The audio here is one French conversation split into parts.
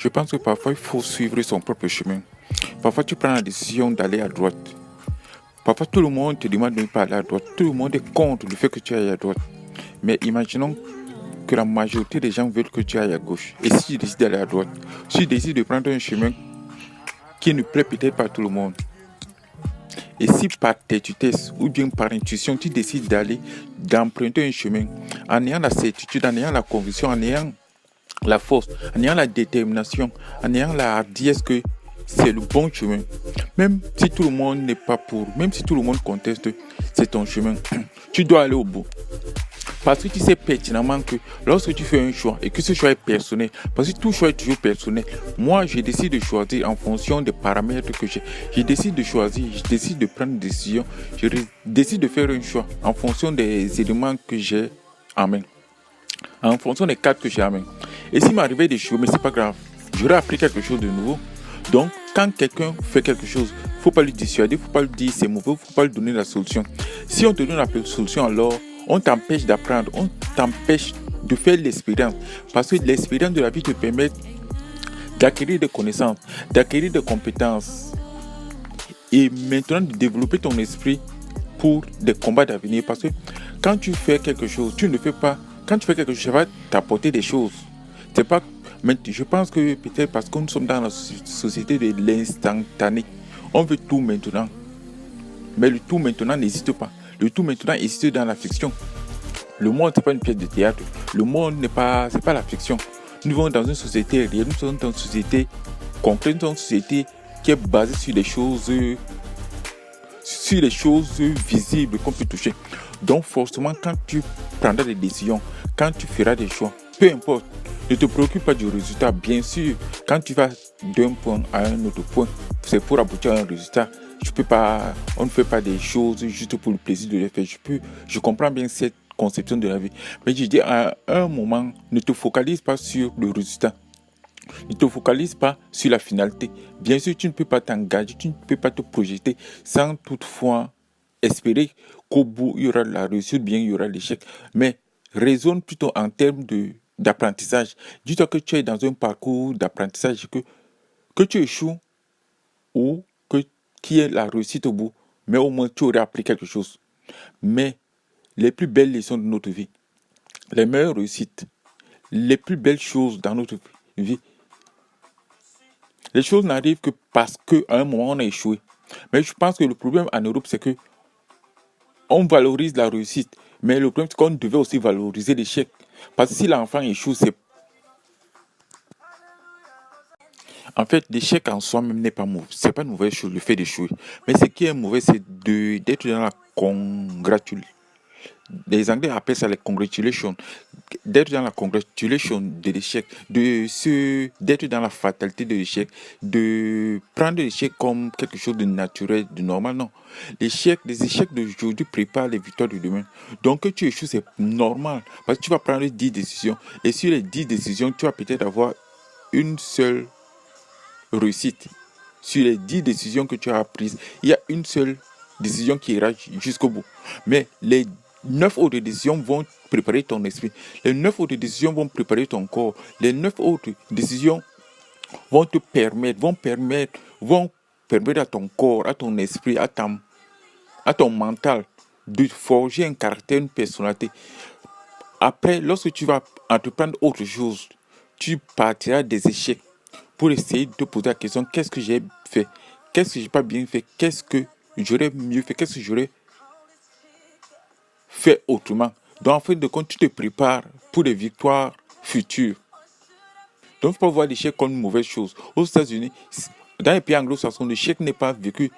Je pense que parfois il faut suivre son propre chemin. Parfois tu prends la décision d'aller à droite. Parfois tout le monde te demande de ne pas aller à droite. Tout le monde est contre le fait que tu ailles à droite. Mais imaginons que la majorité des gens veulent que tu ailles à gauche. Et si tu décides d'aller à droite, si tu décides de prendre un chemin qui ne plaît peut-être pas à tout le monde, et si par têtutesse ou bien par intuition, tu décides d'emprunter un chemin en ayant la certitude, en ayant la conviction, en ayant la force, en ayant la détermination, en ayant la hardiesse que c'est le bon chemin. Même si tout le monde n'est pas pour, même si tout le monde conteste, c'est ton chemin. Tu dois aller au bout. Parce que tu sais pertinemment que lorsque tu fais un choix et que ce choix est personnel, parce que tout choix est toujours personnel, moi je décide de choisir en fonction des paramètres que j'ai. Je décide de choisir, je décide de prendre une décision, je décide de faire un choix en fonction des éléments que j'ai en main, en fonction des cadres que j'ai en main. Et s'il m'arrivait d'échouer, mais c'est pas grave, j'aurais appris quelque chose de nouveau. Donc, quand quelqu'un fait quelque chose, il ne faut pas lui dissuader, il ne faut pas lui dire c'est mauvais, il ne faut pas lui donner la solution. Si on te donne la solution, alors on t'empêche d'apprendre, on t'empêche de faire l'expérience. Parce que l'expérience de la vie te permet d'acquérir des connaissances, d'acquérir des compétences et maintenant de développer ton esprit pour des combats d'avenir. Parce que quand tu fais quelque chose, tu ne fais pas. Quand tu fais quelque chose, ça va t'apporter des choses. C'est pas. Mais je pense que peut-être parce que nous sommes dans la société de l'instantané, on veut tout maintenant. Mais le tout maintenant n'existe pas. Le tout maintenant existe dans la fiction. Le monde, c'est pas une pièce de théâtre. Le monde c'est pas la fiction. Nous vivons dans une société réelle, nous sommes dans une société concrète, dans une société qui est basée sur les choses visibles qu'on peut toucher. Donc forcément, quand tu prendras des décisions, quand tu feras des choix, peu importe, ne te préoccupe pas du résultat. Bien sûr, quand tu vas d'un point à un autre point, c'est pour aboutir à un résultat. On ne fait pas des choses juste pour le plaisir de les faire. Je comprends bien cette conception de la vie. Mais je dis à un moment, ne te focalise pas sur le résultat. Ne te focalise pas sur la finalité. Bien sûr, tu ne peux pas t'engager, tu ne peux pas te projeter sans toutefois espérer qu'au bout, il y aura la réussite, bien il y aura l'échec. Mais raisonne plutôt en termes d'apprentissage. Dis-toi que tu es dans un parcours d'apprentissage, que tu échoues ou qu'il y ait la réussite au bout, mais au moins tu aurais appris quelque chose. Mais les plus belles leçons de notre vie, les meilleures réussites, les plus belles choses dans notre vie, les choses n'arrivent que parce qu'à un moment on a échoué. Mais je pense que le problème en Europe, c'est que on valorise la réussite, mais le problème c'est qu'on devait aussi valoriser l'échec. Parce que si l'enfant échoue, en fait, l'échec en soi-même n'est pas mauvais. C'est pas une mauvaise chose, le fait d'échouer. Mais ce qui est mauvais, c'est d'être dans la congratulation. Les Anglais appellent ça les congratulations. D'être dans la congratulation de l'échec, d'être dans la fatalité de l'échec, de prendre l'échec comme quelque chose de naturel, de normal. Non. Les échecs d'aujourd'hui préparent les victoires de demain. Donc que tu échoues, c'est normal. Parce que tu vas prendre 10 décisions. Et sur les 10 décisions, tu vas peut-être avoir une seule réussite. Sur les 10 décisions que tu as prises, il y a une seule décision qui ira jusqu'au bout. Mais les 9 autres décisions vont préparer ton esprit. Les 9 autres décisions vont préparer ton corps. Les 9 autres décisions vont permettre à ton corps, à ton esprit, à ton mental de forger un caractère, une personnalité. Après, lorsque tu vas entreprendre autre chose, tu partiras des échecs pour essayer de te poser la question, qu'est-ce que j'ai fait? Qu'est-ce que j'ai pas bien fait? Qu'est-ce que j'aurais mieux fait? Qu'est-ce que j'aurais fait autrement? Donc, en fin de compte, tu te prépares pour des victoires futures. Donc, il ne faut pas voir l'échec comme une mauvaise chose. Aux États-Unis, dans les pays anglo-saxons, l'échec n'est pas vécu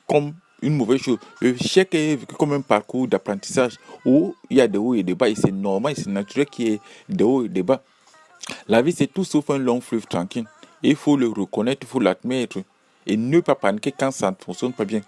comme une mauvaise chose. L'échec est vécu comme un parcours d'apprentissage où il y a des hauts et des bas. Et c'est normal et c'est naturel qu'il y ait des hauts et des bas. La vie, c'est tout sauf un long fleuve tranquille. Et il faut le reconnaître, il faut l'admettre. Et ne pas paniquer quand ça ne fonctionne pas bien.